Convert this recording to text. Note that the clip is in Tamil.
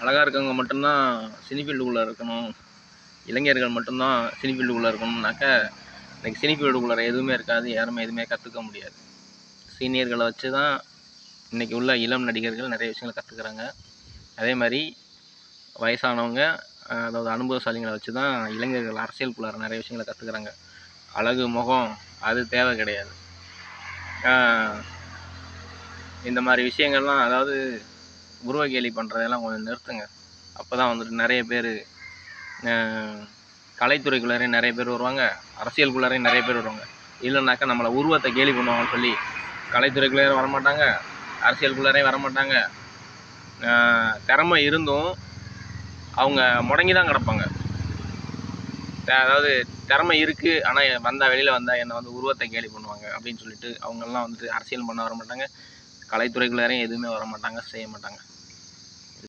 அழகாக இருக்கவங்க மட்டும்தான் சினி ஃபீல்டுக்குள்ளே இருக்கணும், இளைஞர்கள் மட்டும்தான் சினி ஃபீல்டுக்குள்ளே இருக்கணும்னாக்க இன்றைக்கி சினி ஃபீல்டுக்குள்ளே எதுவுமே இருக்காது. யாருமே எதுவுமே கற்றுக்க முடியாது. சீனியர்களை வச்சு தான் இன்றைக்கி உள்ள இளம் நடிகர்கள் நிறைய விஷயங்களை கற்றுக்குறாங்க. அதே மாதிரி வயசானவங்க, அதாவது அனுபவசாலிகளை வச்சு தான் இளைஞர்கள் அரசியலுக்குள்ளார நிறைய விஷயங்களை கற்றுக்குறாங்க. அழகு, முகம் அது தேவை கிடையாது. இந்த மாதிரி விஷயங்கள்லாம், அதாவது உருவ கேலி பண்ணுறதெல்லாம் கொஞ்சம் நிறுத்துங்க. அப்போ தான் வந்துட்டு நிறைய பேர் கலைத்துறைக்குள்ளாரே நிறைய பேர் வருவாங்க, அரசியலுக்குள்ளாரே நிறைய பேர் வருவாங்க. இல்லைனாக்கா நம்மளை உருவத்தை கேலி பண்ணுவாங்கன்னு சொல்லி கலைத்துறைக்குள்ளாரே வரமாட்டாங்க, அரசியலுக்குள்ளாரே வரமாட்டாங்க. திறமை இருந்தும் அவங்க முடங்கி தான் கிடப்பாங்க. அதாவது திறமை இருக்குது, ஆனால் வெளியில் வந்தால் என்னை வந்து உருவத்தை கேலி பண்ணுவாங்க அப்படின்னு சொல்லிட்டு அவங்கெல்லாம் வந்துட்டு அரசியல் பண்ண வர மாட்டாங்க, கலைத்துறைக்குள்ளாரையும் எதுவுமே வர மாட்டாங்க, செய்ய மாட்டாங்க.